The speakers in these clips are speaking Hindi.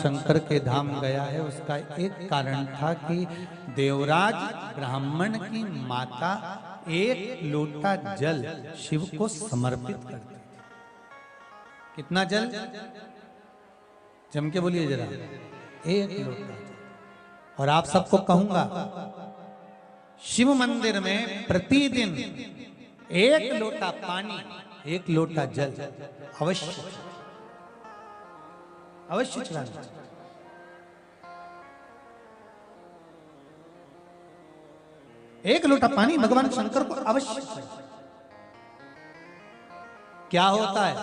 शंकर के धाम गया है, उसका एक कारण था कि देवराज ब्राह्मण की माता एक लोटा जल शिव को समर्पित करती थी। कितना जल? जम के बोलिए जरा, एक लोटा। और आप सबको कहूंगा, शिव मंदिर में प्रतिदिन एक लोटा पानी, एक लोटा जल अवश्य अवश्य चढ़ाना। एक लोटा पानी भगवान शंकर को अवश्य चाहिए। क्या होता है?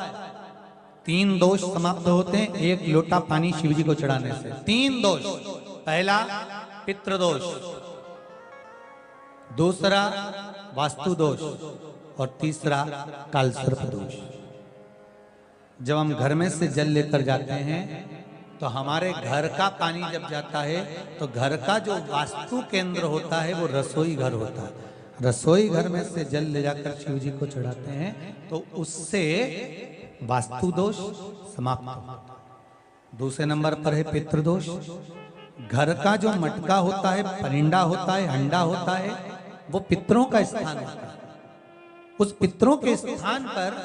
3 दोष समाप्त होते हैं एक लोटा पानी शिव जी को चढ़ाने से। 3 दोष। पहला पितृदोष, दूसरा वास्तु दोष और तीसरा कालसर्प दोष। जब हम घर में से जल लेकर जाते हैं तो हमारे घर का पानी जब जाता है तो घर का जो वास्तु केंद्र होता है वो रसोई घर होता है। रसोई घर में से जल ले जाकर शिव जी को चढ़ाते हैं तो उससे वास्तु दोष समाप्त होता है। दूसरे नंबर पर है पितृदोष। घर का जो मटका होता है, परिंदा होता है, हंडा होता है, वो पितरों का स्थान होता है। उस पितरों के स्थान पर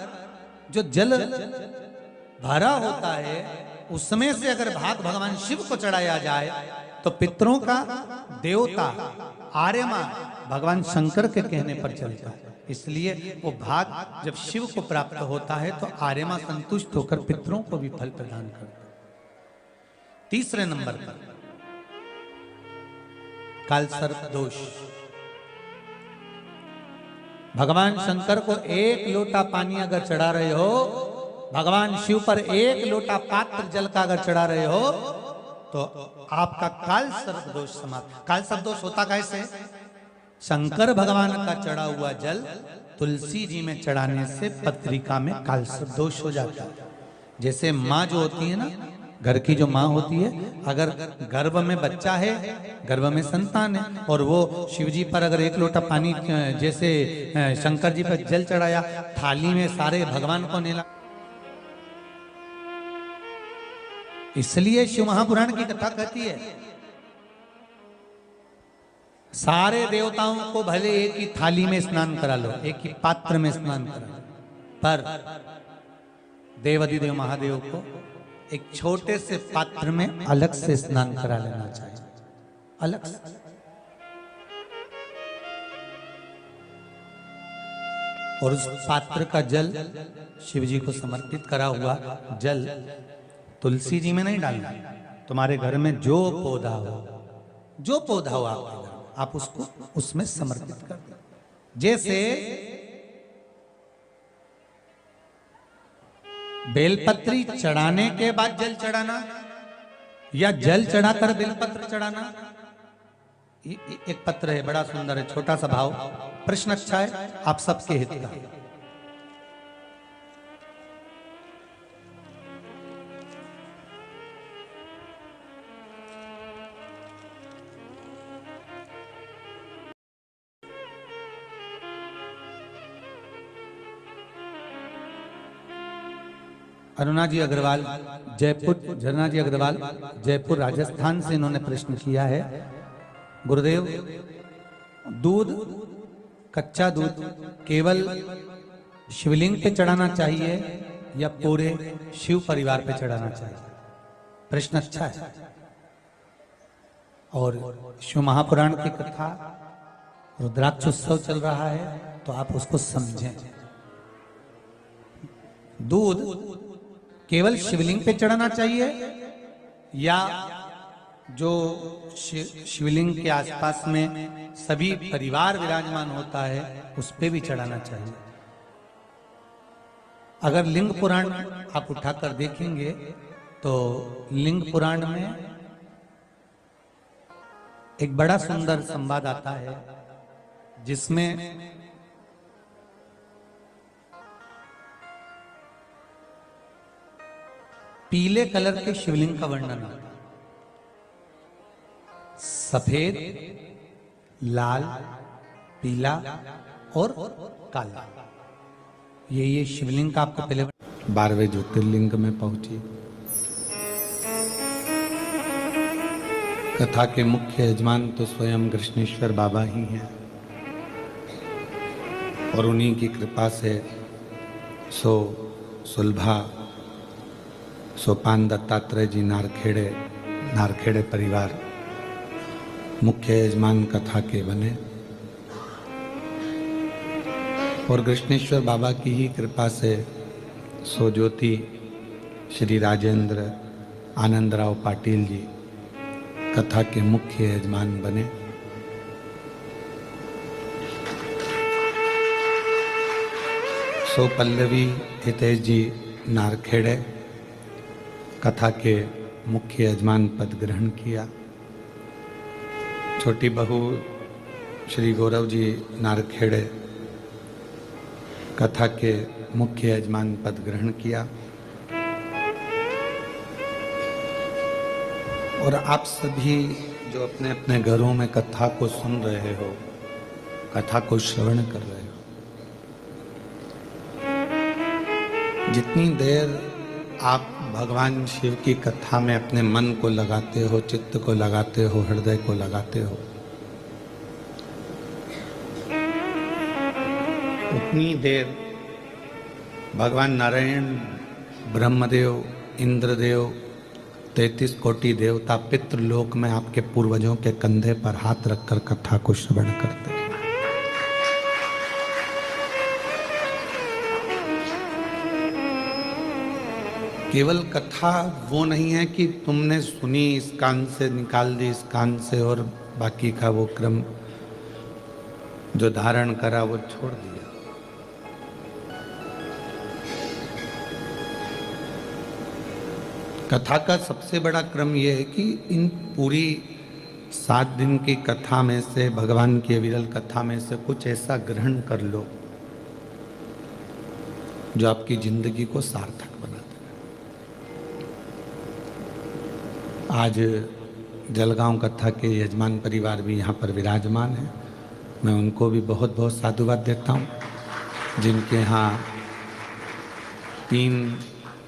जो जल भरा होता है उसमें से अगर भाग भगवान शिव को चढ़ाया जाए तो पितरों का देवता आर्यमान भगवान शंकर के कहने पर चलता है। इसलिए वो भाग जब शिव को प्राप्त होता है तो आर्यमा संतुष्ट होकर पितरों को भी फल प्रदान करता है। तीसरे नंबर पर कालसर्प दोष। भगवान शंकर को एक लोटा पानी अगर चढ़ा रहे हो, भगवान शिव पर एक लोटा पात्र जल का अगर चढ़ा रहे हो तो आपका कालसर्प दोष समाप्त। कालसर्प दोष होता कैसे? शंकर भगवान का चढ़ा हुआ जल तुलसी जी में चढ़ाने से पत्रिका में कालसर्प दोष हो जाता है। जैसे माँ जो होती है ना, घर की जो माँ होती है, अगर गर्भ में बच्चा है, गर्भ में संतान है, और वो शिव जी पर अगर एक लोटा पानी जैसे शंकर जी पर जल चढ़ाया, थाली में सारे भगवान को नेला। इसलिए शिव महापुराण की कथा कहती है सारे देवताओं को भले एक ही थाली में स्नान करा लो, एक ही पात्र में स्नान करा लो, पर देवाधिदेव महादेव को एक छोटे से पात्र में अलग से स्नान करा लेना चाहिए, अलग से। और उस पात्र का जल शिव जी को समर्पित करा हुआ जल तुलसी जी में नहीं डालना। तुम्हारे घर में जो पौधा हो, जो पौधा हो आपके घर, आप उसको उसमें समर्पित कर दो। जैसे बेलपत्री चढ़ाने के बाद जल चढ़ाना या जल चढ़ाकर बेलपत्र चढ़ाना। एक पत्र है, बड़ा सुंदर है, छोटा सा भाव, प्रश्न अच्छा है, आप सबके हित का। अरुणा जी अग्रवाल जयपुर, झरना जी अग्रवाल जयपुर राजस्थान से इन्होंने प्रश्न किया है, गुरुदेव दूध, कच्चा दूध केवल शिवलिंग पे चढ़ाना चाहिए या पूरे शिव परिवार पे चढ़ाना चाहिए? प्रश्न अच्छा है। और शिव महापुराण की कथा, रुद्राक्ष उत्सव चल रहा है तो आप उसको समझें। दूध केवल शिवलिंग पे चढ़ाना चाहिए या जो शिवलिंग के आसपास में सभी परिवार विराजमान होता है उस पे भी चढ़ाना चाहिए? अगर लिंग पुराण आप उठाकर देखेंगे तो लिंग पुराण में एक बड़ा सुंदर संवाद आता है जिसमें पीले कलर के शिवलिंग का वर्णन आता है। सफेद, लाल, पीला और काला, ये शिवलिंग का आपको पहले 12वें ज्योतिर्लिंग में पहुंची। कथा के मुख्य यजमान तो स्वयं कृष्णेश्वर बाबा ही हैं और उन्हीं की कृपा से सुलभा सोपान दत्तात्रेय जी नारखेड़े परिवार मुख्य यजमान कथा के बने और कृष्णेश्वर बाबा की ही कृपा से ज्योति श्री राजेंद्र आनंदराव पाटिल जी कथा के मुख्य यजमान बने। पल्लवी हितेश जी नारखेड़े कथा के मुख्य यजमान पद ग्रहण किया। छोटी बहू श्री गौरव जी नारखेड़े कथा के मुख्य यजमान पद ग्रहण किया। और आप सभी जो अपने अपने घरों में कथा को सुन रहे हो, कथा को श्रवण कर रहे हो, जितनी देर आप भगवान शिव की कथा में अपने मन को लगाते हो, चित्त को लगाते हो, हृदय को लगाते हो, उतनी देर भगवान नारायण, ब्रह्मदेव, इंद्रदेव, 33 कोटि देवता पितृलोक में आपके पूर्वजों के कंधे पर हाथ रखकर कथा को श्रवण करते हैं। केवल कथा वो नहीं है कि तुमने सुनी, इस कान से निकाल दी, इस कान से, और बाकी का वो क्रम जो धारण करा वो छोड़ दिया। कथा का सबसे बड़ा क्रम यह है कि इन पूरी 7 दिन की कथा में से, भगवान की अविरल कथा में से कुछ ऐसा ग्रहण कर लो जो आपकी जिंदगी को सार्थक बना दे। आज जलगांव कथा के यजमान परिवार भी यहाँ पर विराजमान है। मैं उनको भी बहुत बहुत साधुवाद देता हूँ, जिनके यहाँ 3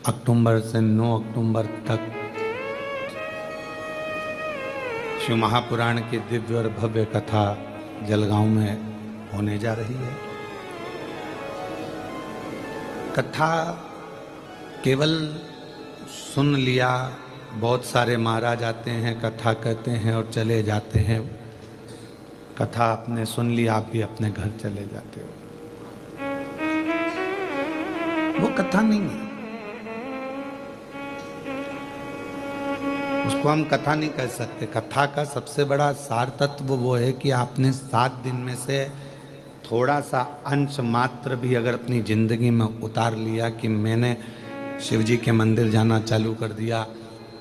अक्टूबर से 9 अक्टूबर तक शिव महापुराण की दिव्य और भव्य कथा जलगांव में होने जा रही है। कथा केवल सुन लिया, बहुत सारे महाराज आते हैं, कथा कहते हैं और चले जाते हैं। कथा आपने सुन ली, आप भी अपने घर चले जाते हो, वो कथा नहीं है। उसको हम कथा नहीं कह सकते। कथा का सबसे बड़ा सार तत्व वो है कि आपने 7 दिन में से थोड़ा सा अंश मात्र भी अगर अपनी जिंदगी में उतार लिया कि मैंने शिव जी के मंदिर जाना चालू कर दिया,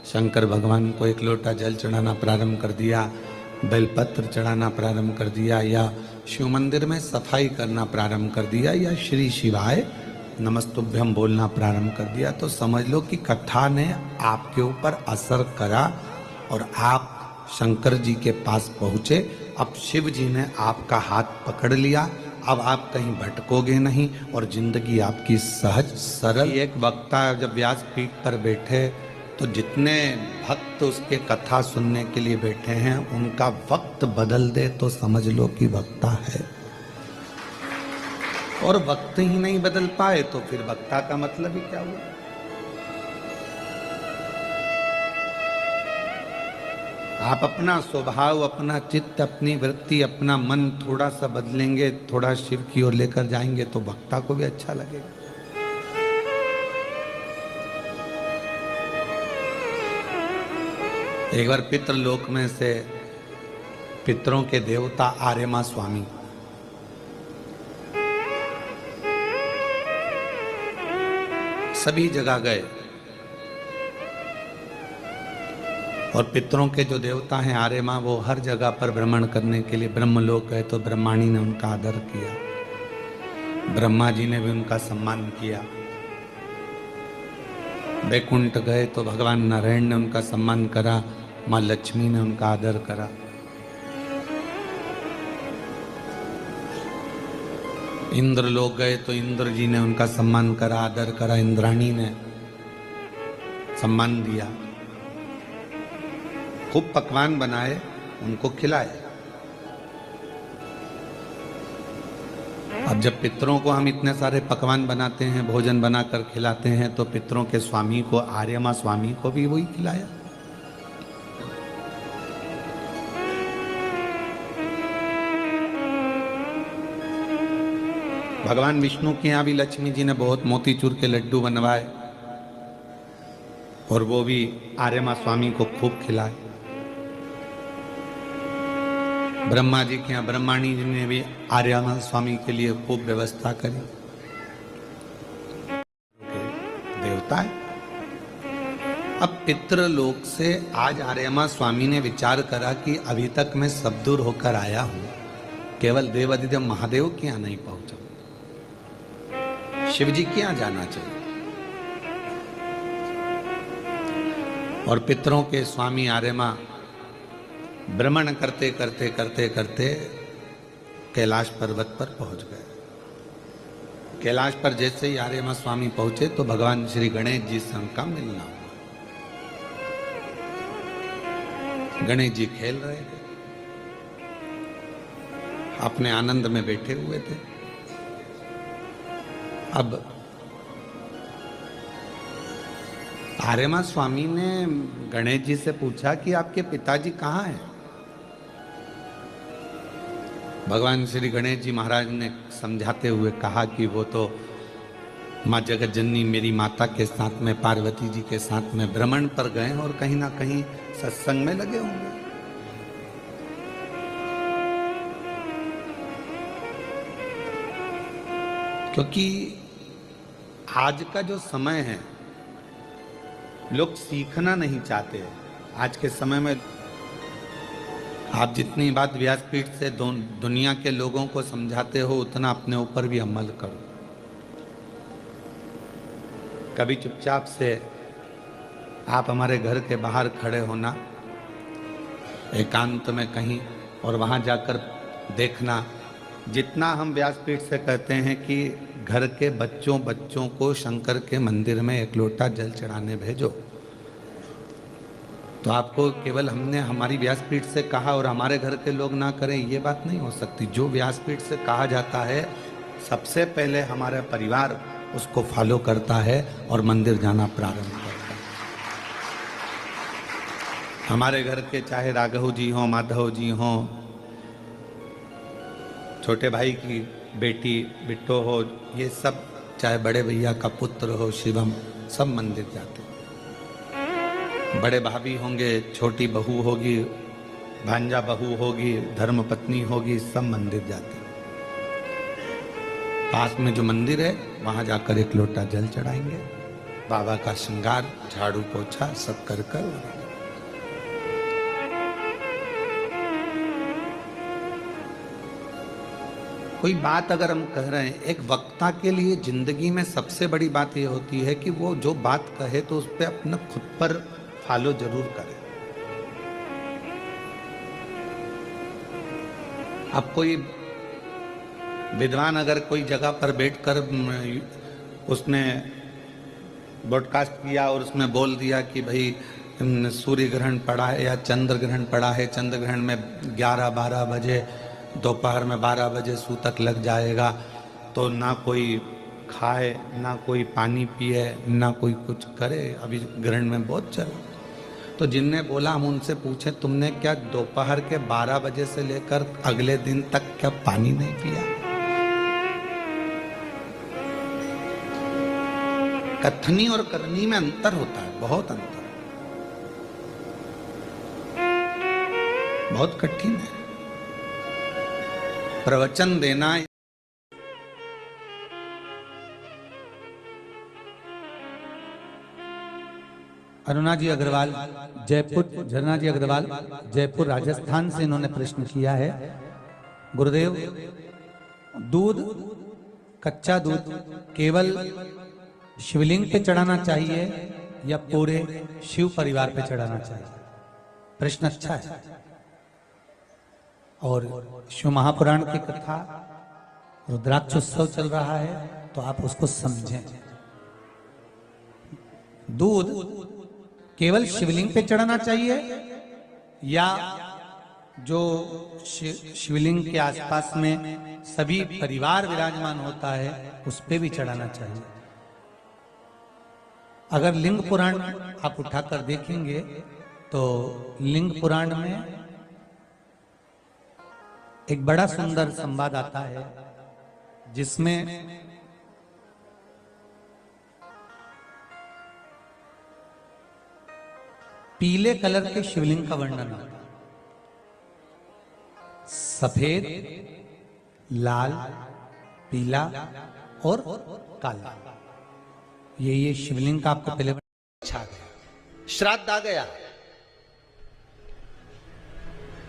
शंकर भगवान को 1 लोटा जल चढ़ाना प्रारंभ कर दिया, बेलपत्र चढ़ाना प्रारंभ कर दिया, या शिव मंदिर में सफाई करना प्रारंभ कर दिया, या श्री शिवाय नमस्तुभ्यम बोलना प्रारंभ कर दिया, तो समझ लो कि कथा ने आपके ऊपर असर करा और आप शंकर जी के पास पहुँचे। अब शिव जी ने आपका हाथ पकड़ लिया, अब आप कहीं भटकोगे नहीं और जिंदगी आपकी सहज सरल। एक वक्ता जब व्यासपीठ पर बैठे तो जितने भक्त उसके कथा सुनने के लिए बैठे हैं उनका वक्त बदल दे तो समझ लो कि वक्ता है। और वक्त ही नहीं बदल पाए तो फिर वक्ता का मतलब ही क्या हुआ? आप अपना स्वभाव, अपना चित्त, अपनी वृत्ति, अपना मन थोड़ा सा बदलेंगे, थोड़ा शिव की ओर लेकर जाएंगे तो वक्ता को भी अच्छा लगेगा। एक बार पितृलोक में से पितरों के देवता आर्यमा स्वामी सभी जगह गए और पितरों के जो देवता हैं आर्यमा, वो हर जगह पर भ्रमण करने के लिए ब्रह्मलोक गए तो ब्रह्माणी ने उनका आदर किया, ब्रह्मा जी ने भी उनका सम्मान किया। वैकुंठ गए तो भगवान नारायण ने उनका सम्मान करा, माँ लक्ष्मी ने उनका आदर करा। इंद्र लोग गए तो इंद्र जी ने उनका सम्मान करा, आदर करा, इंद्राणी ने सम्मान दिया। खूब पकवान बनाए, उनको खिलाए। अब जब पितरों को हम इतने सारे पकवान बनाते हैं, भोजन बनाकर खिलाते हैं, तो पितरों के स्वामी को, आर्यमा स्वामी को भी वही खिलाया। भगवान विष्णु के यहाँ भी लक्ष्मी जी ने बहुत मोतीचूर के लड्डू बनवाए और वो भी आर्यमा स्वामी को खूब खिलाए। ब्रह्मा जी के यहाँ ब्रह्माणी जी ने भी आर्यमा स्वामी के लिए खूब व्यवस्था करी। देवता है। अब पितृलोक से आज आर्यमा स्वामी ने विचार करा कि अभी तक मैं सब दूर होकर आया हूं, केवल देवाधिदेव महादेव के यहाँ नहीं पहुंचा, शिव जी के यहाँ जाना चाहिए। और पितरों के स्वामी आर्यमा भ्रमण करते करते करते करते कैलाश पर्वत पर पहुंच गए। कैलाश पर जैसे ही आर्यमा स्वामी पहुंचे तो भगवान श्री गणेश जी से उनका मिलना हुआ। गणेश जी खेल रहे थे, अपने आनंद में बैठे हुए थे। अब आर्यमा स्वामी ने गणेश जी से पूछा कि आपके पिताजी कहाँ हैं? भगवान श्री गणेश जी महाराज ने समझाते हुए कहा कि वो तो माँ जगत जननी मेरी माता के साथ में, पार्वती जी के साथ में भ्रमण पर गए और कहीं ना कहीं सत्संग में लगे होंगे। क्योंकि आज का जो समय है, लोग सीखना नहीं चाहते। आज के समय में आप जितनी बात व्यासपीठ से दुनिया के लोगों को समझाते हो, उतना अपने ऊपर भी अमल करो। कभी चुपचाप से आप हमारे घर के बाहर खड़े होना एकांत में कहीं, और वहां जाकर देखना, जितना हम व्यासपीठ से कहते हैं कि घर के बच्चों को शंकर के मंदिर में एक लोटा जल चढ़ाने भेजो, तो आपको केवल हमने हमारी व्यासपीठ से कहा और हमारे घर के लोग ना करें, ये बात नहीं हो सकती। जो व्यासपीठ से कहा जाता है, सबसे पहले हमारा परिवार उसको फॉलो करता है और मंदिर जाना प्रारंभ करता है। हमारे घर के चाहे राघव जी हों, माधव जी हों, छोटे भाई की बेटी बिट्टो हो, ये सब, चाहे बड़े भैया का पुत्र हो शिवम, सब मंदिर जाते हैं। बड़े भाभी होंगे, छोटी बहू होगी, भांजा बहू होगी, धर्म पत्नी होगी, सब मंदिर जाते हैं। पास में जो मंदिर है वहां जाकर एक लोटा जल चढ़ाएंगे, बाबा का श्रृंगार, झाड़ू पोछा सब कर कर। कोई बात अगर हम कह रहे हैं, एक वक्ता के लिए जिंदगी में सबसे बड़ी बात यह होती है कि वो जो बात कहे तो उस पर अपना खुद पर फॉलो जरूर करे। अब कोई विद्वान अगर कोई जगह पर बैठकर उसने ब्रॉडकास्ट किया और उसमें बोल दिया कि भाई सूर्य ग्रहण पड़ा है या चंद्र ग्रहण पड़ा है, चंद्र ग्रहण में 11-12 बजे, दोपहर में 12 बजे सूतक लग जाएगा, तो ना कोई खाए, ना कोई पानी पिए, ना कोई कुछ करे, अभी ग्रहण में बहुत चला। तो जिनने बोला, हम उनसे पूछे, तुमने क्या दोपहर के 12 बजे से लेकर अगले दिन तक क्या पानी नहीं पिया? कथनी और करनी में अंतर होता है, बहुत अंतर, बहुत कठिन है प्रवचन देना। अरुणा जी अग्रवाल जयपुर, झरना जी अग्रवाल जयपुर राजस्थान से इन्होंने प्रश्न किया है। गुरुदेव, दूध, कच्चा दूध केवल शिवलिंग पे चढ़ाना चाहिए या पूरे शिव परिवार पे चढ़ाना चाहिए? प्रश्न अच्छा है। और शिव महापुराण की कथा, रुद्राक्ष उत्सव चल रहा है, तो आप उसको समझें। दूध केवल शिवलिंग पे चढ़ाना चाहिए या जो शिवलिंग के आसपास में सभी परिवार विराजमान होता है उस पे भी चढ़ाना चाहिए। अगर लिंग पुराण आप उठाकर देखेंगे तो लिंग पुराण में एक बड़ा सुंदर संवाद आता है जिसमें पीले कलर के शिवलिंग का वर्णन आता है। सफेद, लाल, पीला और काला, ये शिवलिंग का आपको पहले छा गया, श्राद्ध आ गया।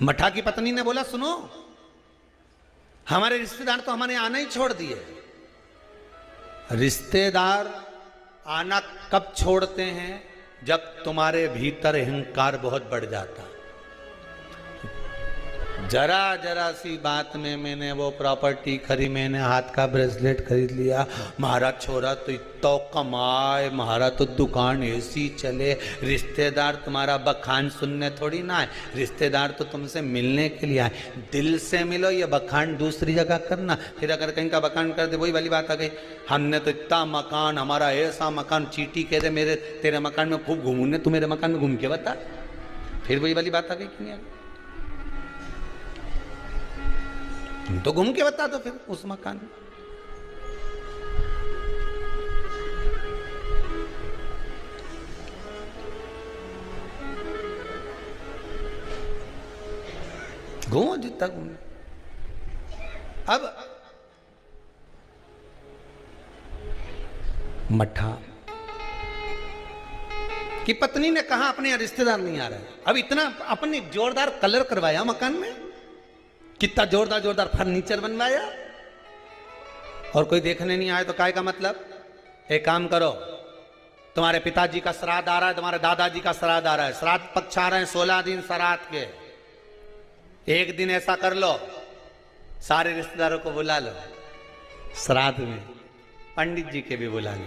मठा की पत्नी ने बोला सुनो, हमारे रिश्तेदार तो हमारे आना ही छोड़ दिए। रिश्तेदार आना कब छोड़ते हैं? जब तुम्हारे भीतर अहंकार बहुत बढ़ जाता। जरा जरा सी बात में मैंने वो प्रॉपर्टी खरीदी, मैंने हाथ का ब्रेसलेट खरीद लिया, महाराज छोरा तो इतना कमाए, महाराज तो दुकान ऐसी चले। रिश्तेदार तुम्हारा बखान सुनने थोड़ी ना आए, रिश्तेदार तो तुमसे मिलने के लिए आए। दिल से मिलो, ये बखान दूसरी जगह करना। फिर अगर कहीं का बखान कर दे, वही वाली बात आ गई, हमने तो इतना मकान, हमारा ऐसा मकान, चीटी कह दे मेरे तेरे मकान में खूब घूमने, तू मेरे मकान में घूम के बता। फिर वही वाली बात आ गई कि नहीं आ गई? तो घूम के बता दो फिर उस मकान में। घूमो जितना घूमो। अब मठा की पत्नी ने कहा अपने यहाँ रिश्तेदार नहीं आ रहे। अब इतना अपने जोरदार कलर करवाया मकान में, कितना जोरदार जोरदार फर्नीचर बनवाया, और कोई देखने नहीं आए तो काय का मतलब? एक काम करो, तुम्हारे पिताजी का श्राद्ध आ रहा है, तुम्हारे दादाजी का श्राद्ध आ रहा है, श्राद्ध पक्ष आ रहे हैं 16 दिन श्राद्ध के। एक दिन ऐसा कर लो, सारे रिश्तेदारों को बुला लो श्राद्ध में, पंडित जी के भी बुला लो,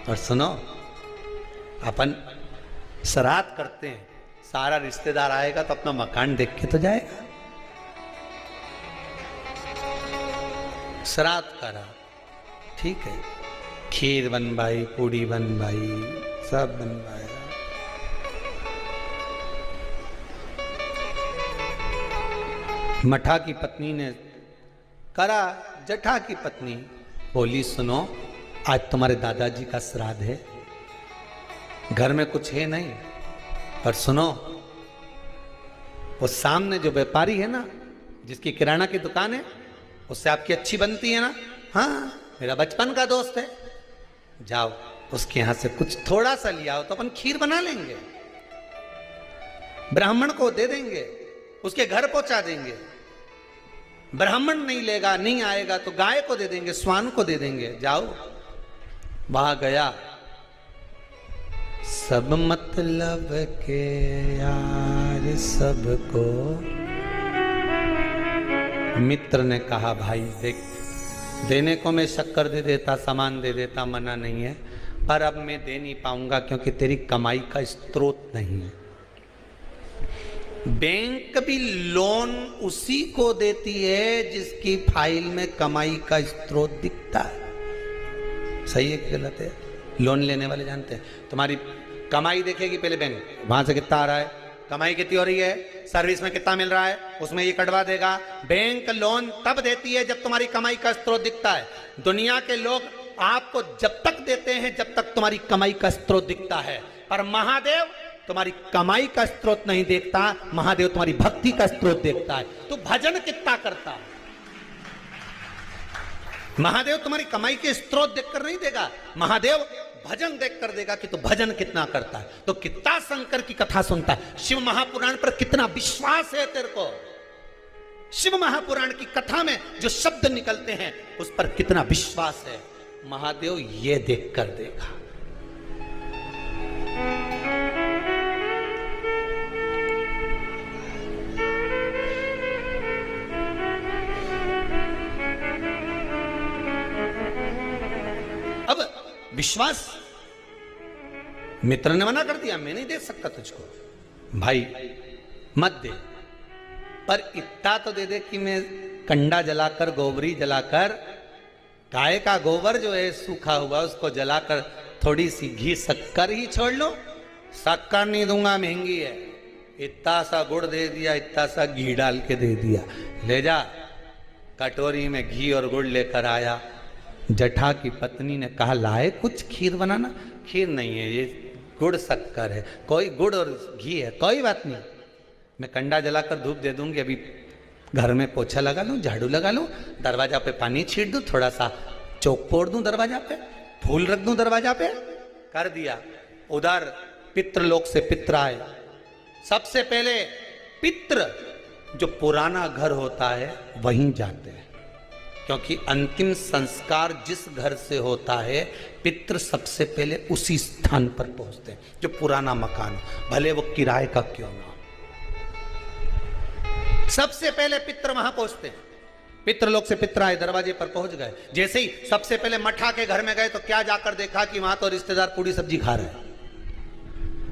और सुनो अपन श्राद्ध करते हैं, सारा रिश्तेदार आएगा तो अपना मकान देख के तो जाएगा। श्राद्ध करा, ठीक है, खीर बनवाई, पूड़ी बनवाई, सब बनवाया। मठा की पत्नी ने करा, जठा की पत्नी बोली सुनो, आज तुम्हारे दादाजी का श्राद्ध है, घर में कुछ है नहीं, पर सुनो वो सामने जो व्यापारी है ना, जिसकी किराना की दुकान है, उससे आपकी अच्छी बनती है ना, हाँ मेरा बचपन का दोस्त है, जाओ उसके यहां से कुछ थोड़ा सा लिया हो तो अपन खीर बना लेंगे, ब्राह्मण को दे देंगे, उसके घर पहुंचा देंगे। ब्राह्मण नहीं लेगा, नहीं आएगा तो गाय को दे देंगे, स्वान को दे देंगे। जाओ, वहां गया, सब मतलब के यार सबको। मित्र ने कहा भाई देख, देने को मैं शक्कर दे देता, सामान दे देता, मना नहीं है, पर अब मैं दे नहीं पाऊंगा क्योंकि तेरी कमाई का स्रोत नहीं है। बैंक भी लोन उसी को देती है जिसकी फाइल में कमाई का स्रोत दिखता है। सही है कि गलत है? लोन लेने वाले जानते हैं, तुम्हारी कमाई देखेगी पहले बैंक, वहां से कितना आ रहा है, कमाई कितनी हो रही है, सर्विस में कितना मिल रहा है, उसमें ये कटवा देगा। बैंक लोन तब देती है जब तुम्हारी कमाई का स्रोत दिखता है। दुनिया के लोग आपको जब तक देते हैं जब तक तुम्हारी कमाई का स्रोत दिखता है, पर महादेव तुम्हारी कमाई का स्रोत नहीं देखता, महादेव तुम्हारी भक्ति का स्रोत देखता है। तो भजन कितना करता है, महादेव तुम्हारी कमाई के स्रोत देखकर नहीं देगा, महादेव भजन देख कर देगा कि तू भजन कितना करता है। तो कितना शंकर की कथा सुनता है, शिव महापुराण पर कितना विश्वास है तेरे को, शिव महापुराण की कथा में जो शब्द निकलते हैं उस पर कितना विश्वास है, महादेव ये देख कर देगा। अब विश्वास, मित्र ने मना कर दिया, मैं नहीं दे सकता तुझको। भाई मत दे, पर इतना तो दे दे कि मैं कंडा जलाकर, गोबरी जलाकर, गाय का गोबर जो है सूखा हुआ उसको जलाकर थोड़ी सी घी शक्कर ही छोड़ लो। शक्कर नहीं दूंगा, महंगी है। इतना सा गुड़ दे दिया, इतना सा घी डाल के दे दिया, ले जा। कटोरी में घी और गुड़ लेकर आया। जठा की पत्नी ने कहा लाए कुछ खीर बनाना। खीर नहीं है, ये गुड़ शक्कर है। कोई गुड़ और घी है, कोई बात नहीं, मैं कंडा जलाकर धूप दे दूंगी। अभी घर में पोछा लगा लूं, झाड़ू लगा लूं, दरवाजा पे पानी छीट दूं, थोड़ा सा चौक पोड़ दूं दरवाजा पे, फूल रख दूं दरवाजा पे। कर दिया। उधर पितृलोक से पित्र आए। सबसे पहले पितृ जो पुराना घर होता है वहीं जाते हैं, क्योंकि अंतिम संस्कार जिस घर से होता है पितृ सबसे पहले उसी स्थान पर पहुंचते हैं जो पुराना मकान, भले वो किराए का क्यों ना हो। सबसे पहले पितृ वहां पहुंचते हैं। पितृलोक से पित्र आए, दरवाजे पर पहुंच गए। जैसे ही सबसे पहले मठा के घर में गए तो क्या जाकर देखा कि वहां तो रिश्तेदार पूरी सब्जी खा रहे हैं।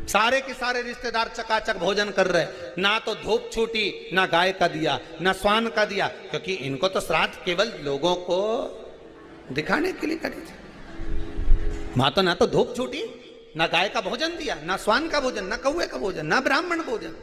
सारे के सारे रिश्तेदार चकाचक भोजन कर रहे। ना तो धूप छूटी, ना गाय का दिया, ना स्वान का दिया, क्योंकि इनको तो श्राद्ध केवल लोगों को दिखाने के लिए करी थी। वहां तो ना तो धूप छूटी, ना गाय का भोजन दिया, ना स्वान का भोजन, ना कौवे का भोजन, ना ब्राह्मण भोजन।